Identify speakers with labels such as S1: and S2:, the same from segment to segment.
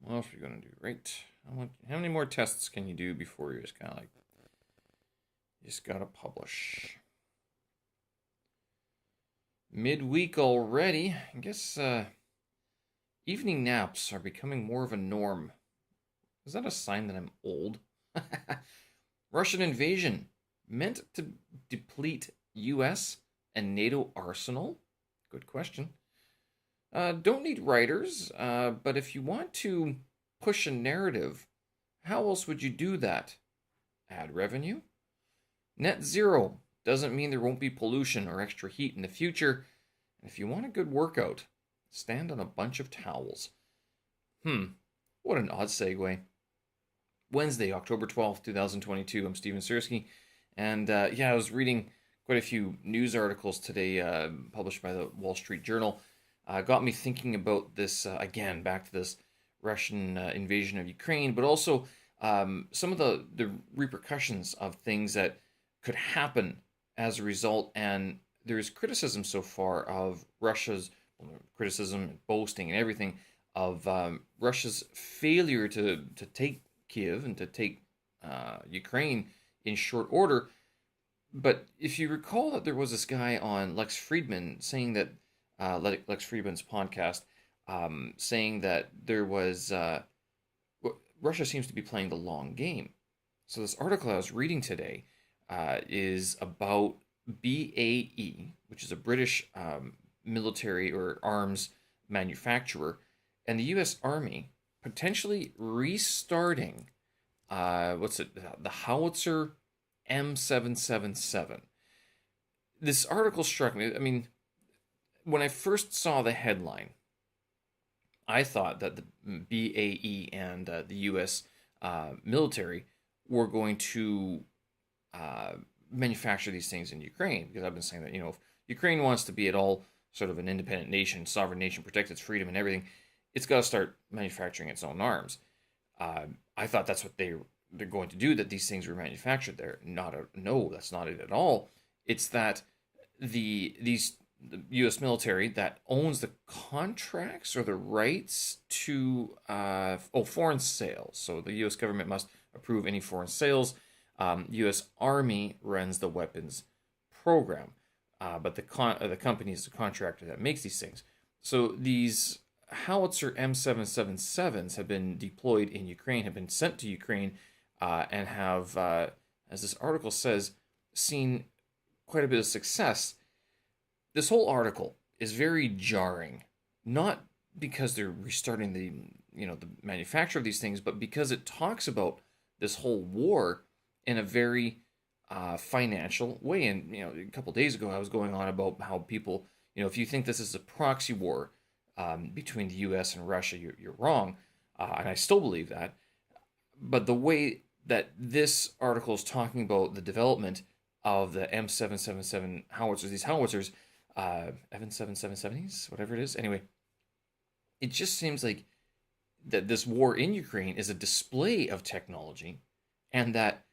S1: What else are you going to do? Right. How many more tests can you do before you're just kind of like, you just got to publish? Midweek already. I guess evening naps are becoming more of a norm. Is that a sign that I'm old? Russian invasion meant to deplete US and NATO arsenal? Good question. Don't need writers, but if you want to push a narrative, how else would you do that? Add revenue? Net zero doesn't mean there won't be pollution or extra heat in the future. And if you want a good workout, stand on a bunch of towels. What an odd segue. Wednesday, October 12th, 2022. I'm Steven Sersky. And I was reading quite a few news articles today published by the Wall Street Journal. Got me thinking about this, again, back to this Russian invasion of Ukraine, but also some of the repercussions of things that could happen as a result. And there's criticism so far of Russia's criticism and boasting and everything of Russia's failure to take Kiev and to take Ukraine in short order. But if you recall that there was this guy on Lex Friedman saying that Lex Friedman's podcast, saying that there was Russia seems to be playing the long game. So this article I was reading today is about BAE, which is a British military or arms manufacturer, and the U.S. Army potentially restarting the howitzer M777. This article struck me. I mean, when I first saw the headline, I thought that the BAE and the U.S. Military were going to manufacture these things in Ukraine, because I've been saying that, if Ukraine wants to be at all sort of an independent nation, sovereign nation, protect its freedom and everything, it's got to start manufacturing its own arms. I thought that's what they're going to do, that these things were manufactured there. No, that's not it at all. It's that the U.S. military that owns the contracts or the rights to foreign sales. So the U.S. government must approve any foreign sales. U.S. Army runs the weapons program, but the company is the contractor that makes these things. So these howitzer M777s have been deployed in Ukraine, have been sent to Ukraine, and have, as this article says, seen quite a bit of success. This whole article is very jarring, not because they're restarting the manufacture of these things, but because it talks about this whole war in a very financial way. And a couple days ago, I was going on about how people, if you think this is a proxy war between the U.S. and Russia, you're wrong, and I still believe that. But the way that this article is talking about the development of the M777 howitzers, these howitzers, Evan 777s, whatever it is. Anyway, it just seems like that this war in Ukraine is a display of technology, and that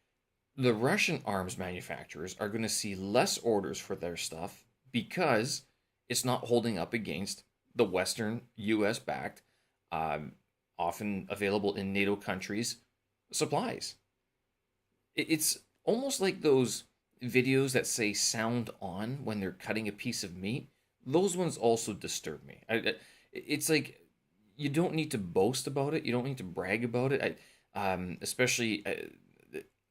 S1: the Russian arms manufacturers are going to see less orders for their stuff because it's not holding up against the Western U.S.-backed, often available in NATO countries, supplies. It's almost like those videos that say sound on when they're cutting a piece of meat. Those ones also disturb me. It's like, you don't need to boast about it. You don't need to brag about it. Especially,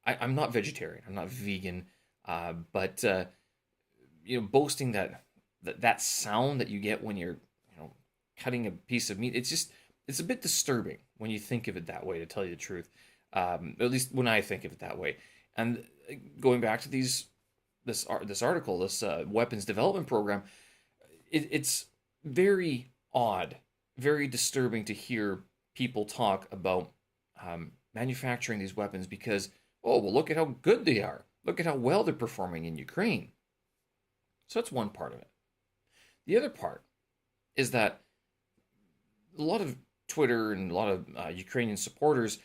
S1: I'm not vegetarian. I'm not vegan. But boasting that sound that you get when you're cutting a piece of meat, it's a bit disturbing when you think of it that way, to tell you the truth. At least when I think of it that way. And going back to this article, this weapons development program, it's very odd, very disturbing to hear people talk about manufacturing these weapons because, look at how good they are. Look at how well they're performing in Ukraine. So that's one part of it. The other part is that a lot of Twitter and a lot of Ukrainian supporters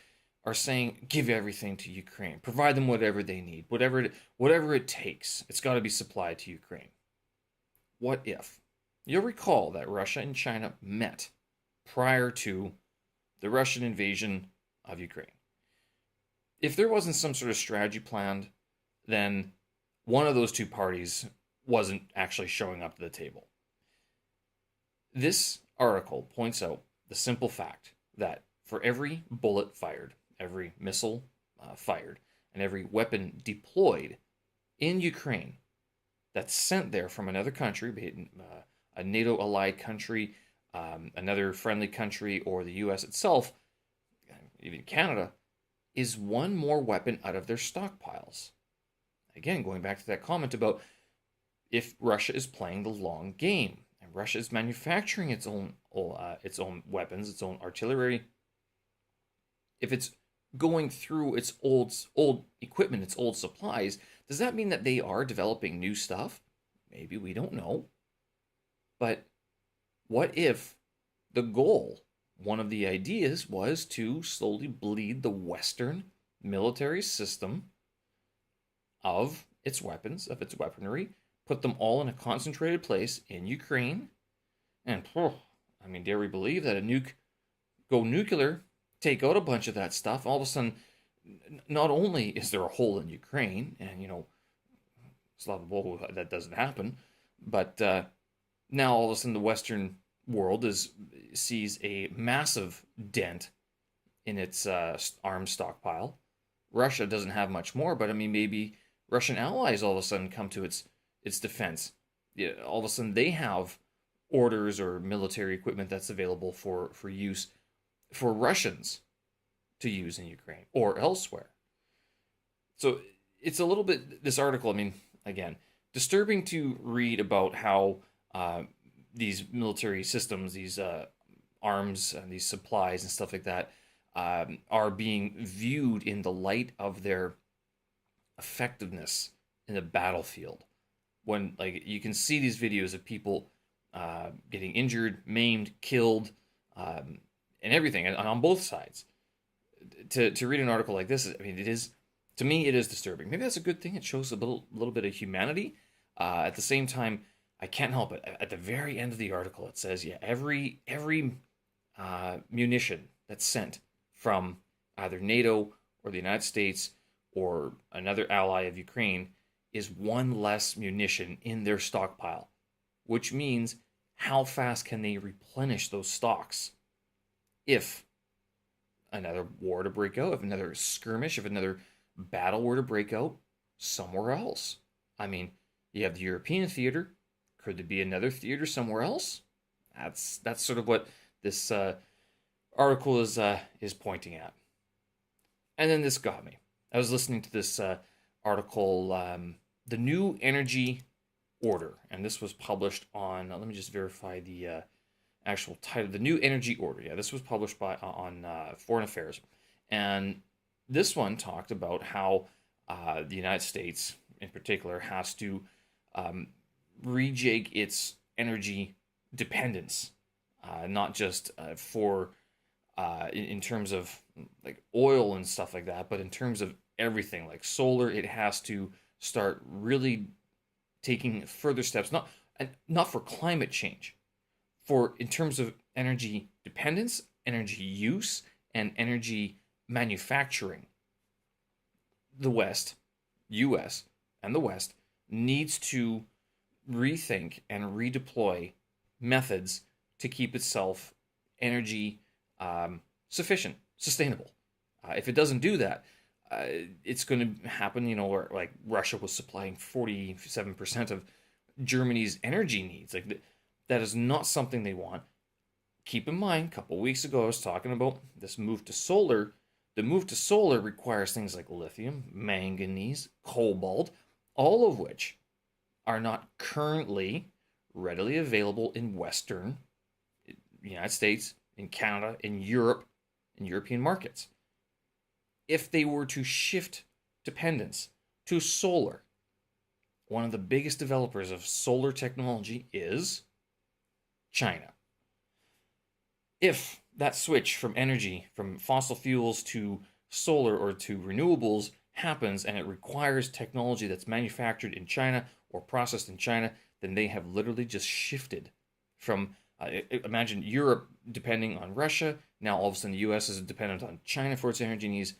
S1: are saying, give everything to Ukraine, provide them whatever they need, whatever it takes. It's got to be supplied to Ukraine. What if? You'll recall that Russia and China met prior to the Russian invasion of Ukraine. If there wasn't some sort of strategy planned, then one of those two parties wasn't actually showing up to the table. This article points out the simple fact that for every bullet fired, every missile fired, and every weapon deployed in Ukraine that's sent there from another country, be it a NATO allied country, another friendly country, or the US itself, even Canada, is one more weapon out of their stockpiles. Again, going back to that comment about if Russia is playing the long game and Russia is manufacturing its own weapons, its own artillery, if it's going through its old equipment, its old supplies, does that mean that they are developing new stuff? Maybe, we don't know. But what if the goal, one of the ideas, was to slowly bleed the Western military system of its weapons, of its weaponry, put them all in a concentrated place in Ukraine, and dare we believe that a nuke go nuclear, take out a bunch of that stuff, all of a sudden, not only is there a hole in Ukraine, and slava Bohu, that doesn't happen, but now all of a sudden the Western world sees a massive dent in its arms stockpile. Russia doesn't have much more, but maybe Russian allies all of a sudden come to its defense. Yeah, all of a sudden they have orders or military equipment that's available for use for Russians to use in Ukraine or elsewhere. So it's a little bit, this article, again, disturbing to read about how these military systems, these arms and these supplies and stuff like that are being viewed in the light of their effectiveness in the battlefield. When you can see these videos of people getting injured, maimed, killed, and everything, and on both sides. To read an article like this, it is, to me, it is disturbing. Maybe that's a good thing. It shows a little bit of humanity. At the same time, I can't help it. At the very end of the article, it says, every munition that's sent from either NATO or the United States or another ally of Ukraine is one less munition in their stockpile, which means how fast can they replenish those stocks if another war to break out, if another skirmish, if another battle were to break out somewhere else. You have the European theater. Could there be another theater somewhere else? That's sort of what this article is pointing at. And then this got me. I was listening to this article, The New Energy Order, and this was published on, let me just verify the actual title, The New Energy Order. Yeah, this was published on Foreign Affairs. And this one talked about how the United States, in particular, has to rejig its energy dependence, not just in terms of oil and stuff like that, but in terms of everything like solar. It has to start really taking further steps, not for climate change, for in terms of energy dependence, energy use, and energy manufacturing. The West, US, and the West needs to rethink and redeploy methods to keep itself energy sufficient, sustainable. If it doesn't do that, it's going to happen, where Russia was supplying 47% of Germany's energy needs. That is not something they want. Keep in mind, a couple of weeks ago, I was talking about this move to solar. The move to solar requires things like lithium, manganese, cobalt, all of which are not currently readily available in Western United States, in Canada, in Europe, in European markets. If they were to shift dependence to solar, one of the biggest developers of solar technology is China. If that switch from energy, from fossil fuels to solar or to renewables happens and it requires technology that's manufactured in China or processed in China, then they have literally just shifted from Imagine Europe depending on Russia. Now all of a sudden the U.S. is dependent on China for its energy needs.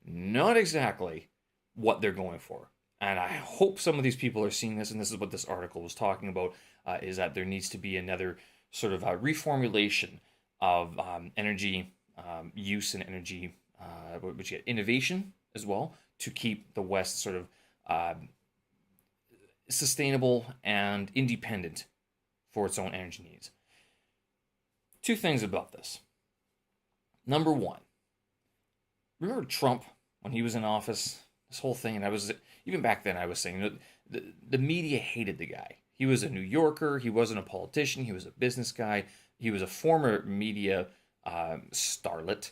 S1: Not exactly what they're going for. And I hope some of these people are seeing this, and this is what this article was talking about, is that there needs to be another sort of reformulation of energy use and energy, which get innovation as well, to keep the West sort of sustainable and independent for its own energy needs. Two things about this. Number one, remember Trump when he was in office? This whole thing, and I was, even back then I was saying that the media hated the guy. He was a New Yorker. He wasn't a politician. He was a business guy. He was a former media starlet,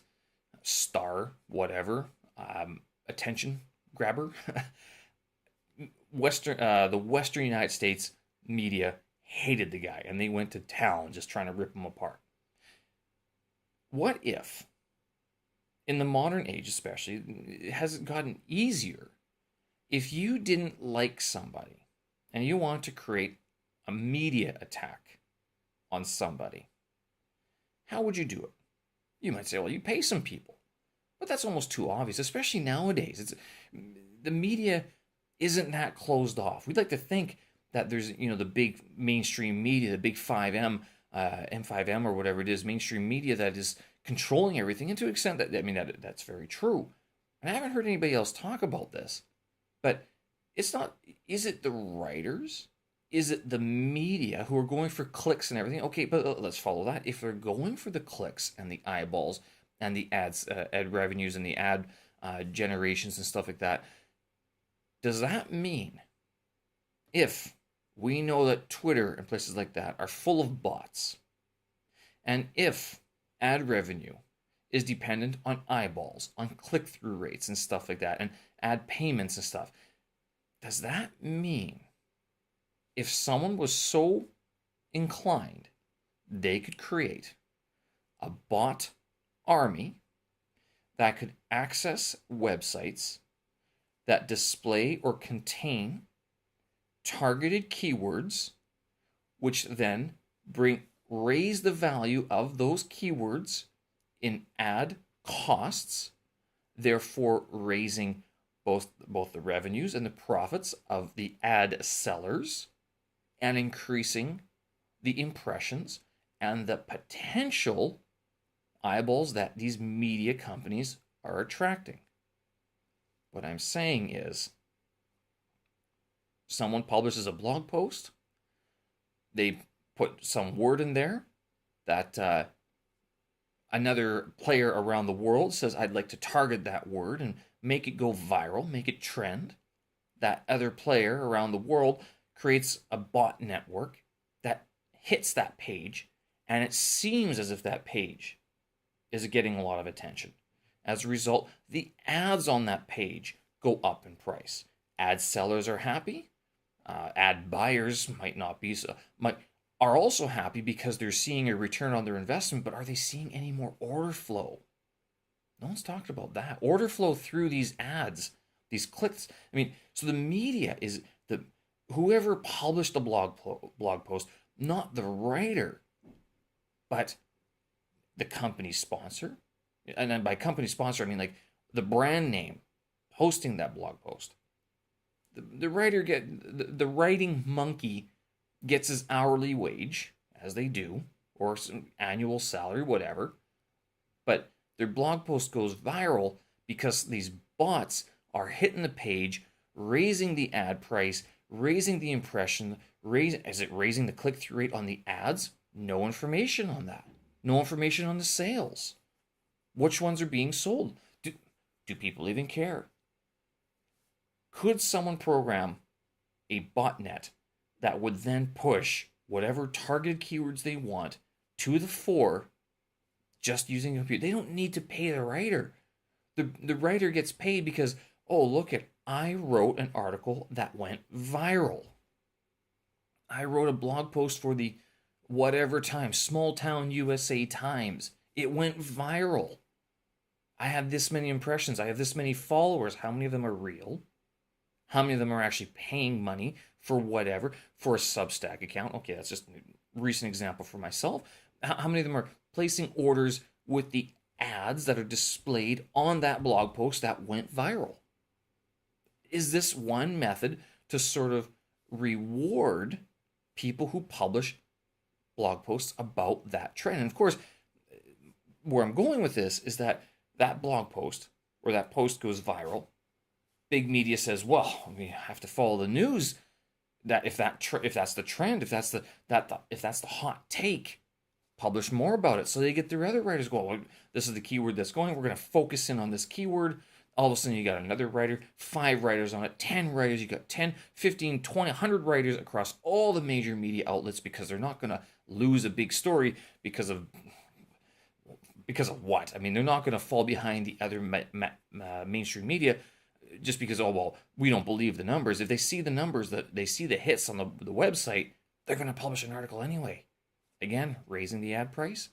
S1: star, whatever, attention grabber. The Western United States media hated the guy, and they went to town just trying to rip him apart. What if, in the modern age especially, it has gotten easier, if you didn't like somebody and you want to create a media attack on somebody, how would you do it? You might say, well, you pay some people. But that's almost too obvious, especially nowadays. The media isn't that closed off. We'd like to think that there's, the big mainstream media, the big 5M, M5M or whatever it is, mainstream media that is controlling everything. And to an extent that's very true. And I haven't heard anybody else talk about this. But it's not, is it the writers? Is it the media who are going for clicks and everything? Okay, but let's follow that. If they're going for the clicks and the eyeballs and the ads, ad revenues and the ad generations and stuff like that, does that mean, if we know that Twitter and places like that are full of bots, and if ad revenue is dependent on eyeballs, on click-through rates and stuff like that, and ad payments and stuff, does that mean if someone was so inclined, they could create a bot army that could access websites that display or contain targeted keywords, which then raise the value of those keywords in ad costs, therefore raising both the revenues and the profits of the ad sellers, and increasing the impressions and the potential eyeballs that these media companies are attracting? What I'm saying is, someone publishes a blog post, they put some word in there that another player around the world says, I'd like to target that word and make it go viral, make it trend. That other player around the world creates a bot network that hits that page, and it seems as if that page is getting a lot of attention. As a result, the ads on that page go up in price. Ad sellers are happy. Ad buyers might not be so, are also happy because they're seeing a return on their investment, but are they seeing any more order flow? No one's talked about that. Order flow through these ads, these clicks. So the media is whoever published the blog post, not the writer, but the company sponsor. And then by company sponsor, I mean like the brand name hosting that blog post. The writing monkey gets his hourly wage, as they do, or some annual salary, whatever. But their blog post goes viral because these bots are hitting the page, raising the ad price, raising the impression, is it raising the click-through rate on the ads? No information on that. No information on the sales. Which ones are being sold? Do people even care? Could someone program a botnet that would then push whatever targeted keywords they want to the fore just using a computer? They don't need to pay the writer. The writer gets paid because, I wrote an article that went viral. I wrote a blog post for the whatever Times, Small Town USA Times. It went viral. I have this many impressions. I have this many followers. How many of them are real? How many of them are actually paying money for whatever? For a Substack account? Okay, that's just recent example for myself. How many of them are placing orders with the ads that are displayed on that blog post that went viral? Is this one method to sort of reward people who publish blog posts about that trend? And of course, where I'm going with this is that that blog post or that post goes viral. Big media says, well, we have to follow the news. That if that's the trend, if that's the hot take, publish more about it. So they get their other writers go, well, this is the keyword that's going. We're going to focus in on this keyword. All of a sudden you got another writer, 5 writers on it, 10 writers. You got 10, 15, 20, 100 writers across all the major media outlets, because they're not going to lose a big story because of what? I mean, they're not going to fall behind the other mainstream media just because, oh, well, we don't believe the numbers. If they see the numbers, that they see the hits on the website, they're going to publish an article anyway. Again, raising the ad price?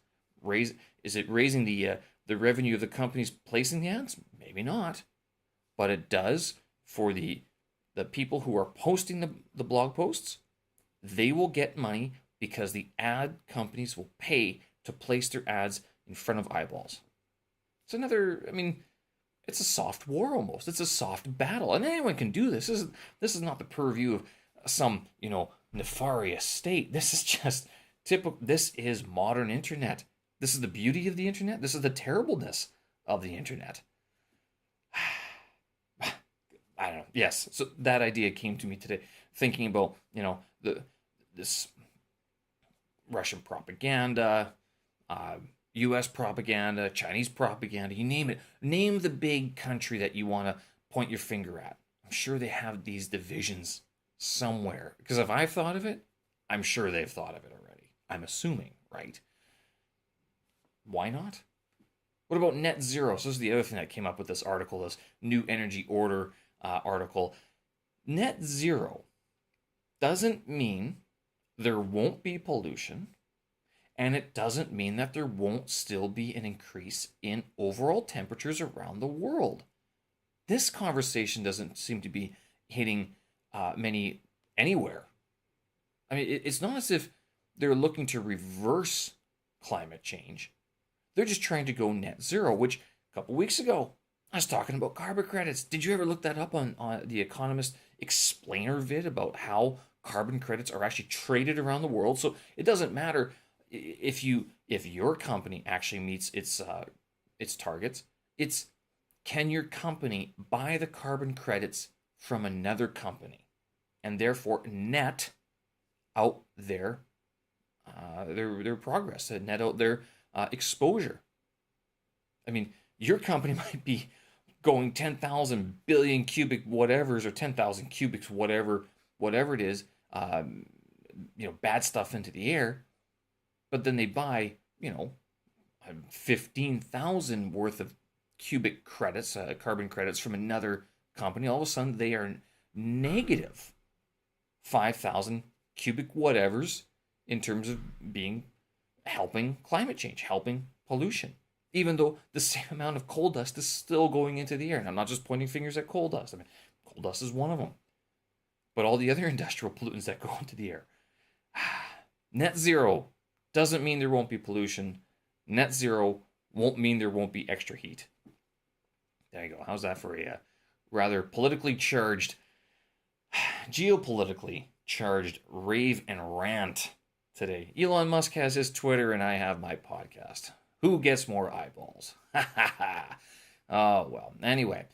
S1: Is it raising the revenue of the companies placing the ads? Maybe not. But it does for the people who are posting the blog posts. They will get money because the ad companies will pay to place their ads in front of eyeballs. It's another, I mean, it's a soft war almost. It's a soft battle. And anyone can do this. This is not the purview of some, nefarious state. This is just typical. This is modern internet. This is the beauty of the internet. This is the terribleness of the internet. I don't know. Yes. So that idea came to me today, thinking about, this Russian propaganda, US propaganda, Chinese propaganda, you name it. Name the big country that you want to point your finger at. I'm sure they have these divisions somewhere. Because if I've thought of it, I'm sure they've thought of it already. I'm assuming, right? Why not? What about net zero? So this is the other thing that came up with this article, this New Energy Order article. Net zero doesn't mean there won't be pollution. And it doesn't mean that there won't still be an increase in overall temperatures around the world. This conversation doesn't seem to be hitting many anywhere. I mean, it's not as if they're looking to reverse climate change. They're just trying to go net zero, which a couple weeks ago, I was talking about carbon credits. Did you ever look that up on the Economist Explainer vid about how carbon credits are actually traded around the world? So it doesn't matter if your company actually meets its targets. It's, can your company buy the carbon credits from another company and therefore net out their progress, net out their exposure. I mean, your company might be going 10,000 billion cubic whatevers or 10,000 cubics whatever it is, bad stuff into the air. But then they buy, 15,000 worth of cubic credits, carbon credits from another company. All of a sudden, they are negative 5,000 cubic whatevers in terms of helping climate change, helping pollution. Even though the same amount of coal dust is still going into the air. And I'm not just pointing fingers at coal dust. I mean, coal dust is one of them. But all the other industrial pollutants that go into the air. Net zero doesn't mean there won't be pollution. Net zero won't mean there won't be extra heat. There you go. How's that for a rather politically charged, geopolitically charged rave and rant today? Elon Musk has his Twitter and I have my podcast. Who gets more eyeballs? Oh, well. Anyway,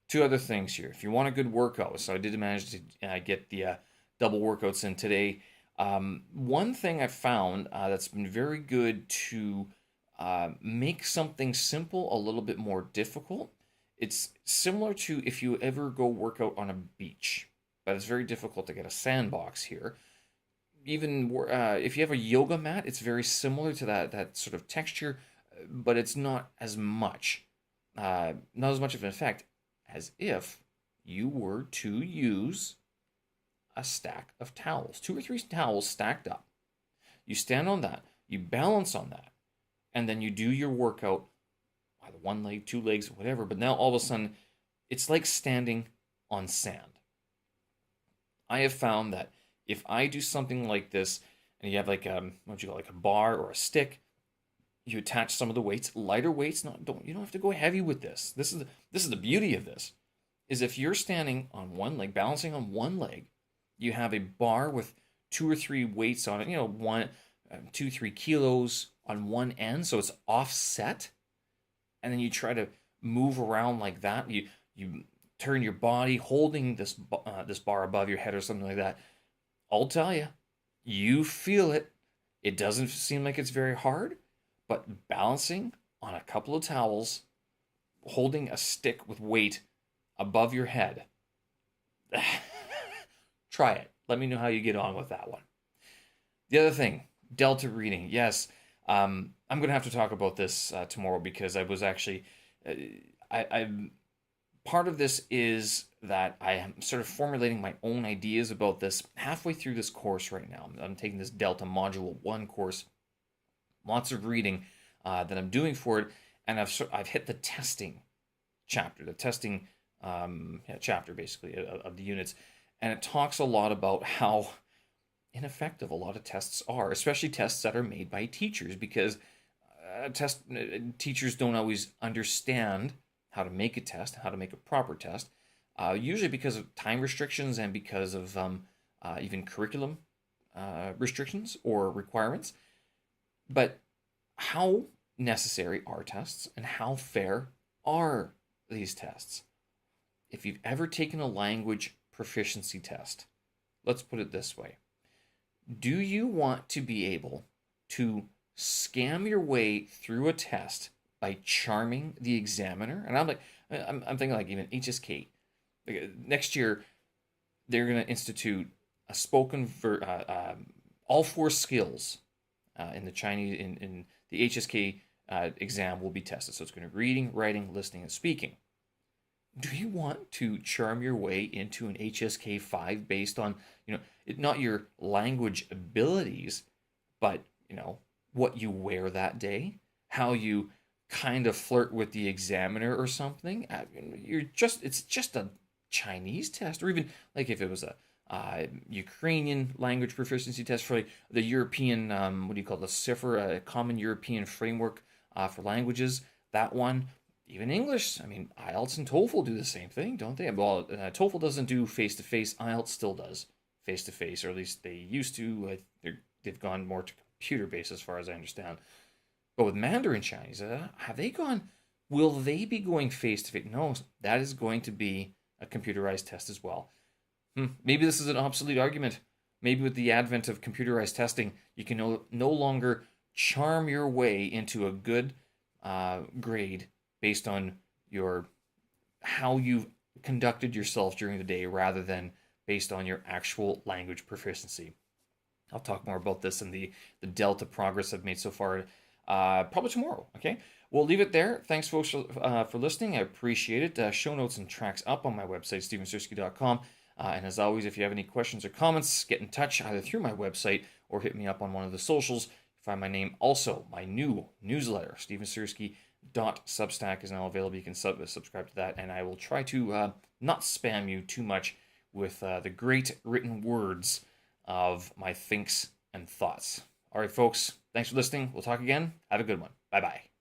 S1: 2 other things here. If you want a good workout, so I did manage to get the double workouts in today. One thing I found that's been very good to make something simple a little bit more difficult. It's similar to if you ever go work out on a beach, but it's very difficult to get a sandbox here. Even if you have a yoga mat, it's very similar to that sort of texture, but it's not as much of an effect as if you were to use a stack of towels, 2 or 3 towels stacked up. You stand on that, you balance on that, and then you do your workout, either 1 leg, 2 legs, whatever, but now all of a sudden, it's like standing on sand. I have found that if I do something like this and you have like what you call like a bar or a stick. You attach some of the weights, lighter weights. You don't have to go heavy with this. This is the beauty of this. Is if you're standing on one leg, balancing on one leg, you have a bar with 2 or 3 weights on it. You know, 2, 3 kilos on one end, so it's offset, and then you try to move around like that. You turn your body holding this bar above your head or something like that. I'll tell you, you feel it. It doesn't seem like it's very hard, but balancing on a couple of towels, holding a stick with weight above your head. Try it. Let me know how you get on with that one. The other thing, delta reading. Yes, I'm going to have to talk about this tomorrow because I was actually, I'm part of this is that I am sort of formulating my own ideas about this halfway through this course right now. I'm taking this Delta Module 1 course, lots of reading that I'm doing for it, and I've hit the testing chapter, chapter basically of the units, and it talks a lot about how ineffective a lot of tests are, especially tests that are made by teachers, because teachers don't always understand how to make a test, how to make a proper test, usually because of time restrictions and because of even curriculum restrictions or requirements. But how necessary are tests and how fair are these tests? If you've ever taken a language proficiency test, let's put it this way. Do you want to be able to scam your way through a test by charming the examiner? And I'm thinking like even HSK. Next year, they're going to institute a all 4 skills in the Chinese in the HSK exam will be tested. So it's going to be reading, writing, listening, and speaking. Do you want to charm your way into an HSK 5 based on, not your language abilities, but, what you wear that day, how you kind of flirt with the examiner or something? It's just a Chinese test, or even like if it was a Ukrainian language proficiency test for like the European, what do you call the CIFR, a Common European Framework for Languages, that one. Even English, IELTS and TOEFL do the same thing, don't they? Well, TOEFL doesn't do face-to-face. IELTS still does face-to-face, or at least they used to. They've gone more to computer-based as far as I understand. But with Mandarin Chinese, have they gone, will they be going face-to-face? No, that is going to be a computerized test as well. Maybe this is an obsolete argument. Maybe with the advent of computerized testing, you can no longer charm your way into a good grade based on how you've conducted yourself during the day rather than based on your actual language proficiency. I'll talk more about this and the Delta progress I've made so far probably tomorrow, okay? We'll leave it there. Thanks, folks, for listening. I appreciate it. Show notes and tracks up on my website, stevensersky.com. And as always, if you have any questions or comments, get in touch either through my website or hit me up on one of the socials. Find my name also. My new newsletter, stevensersky.substack, is now available. You can subscribe to that, and I will try to not spam you too much with the great written words of my thinks and thoughts. All right, folks, thanks for listening. We'll talk again. Have a good one. Bye-bye.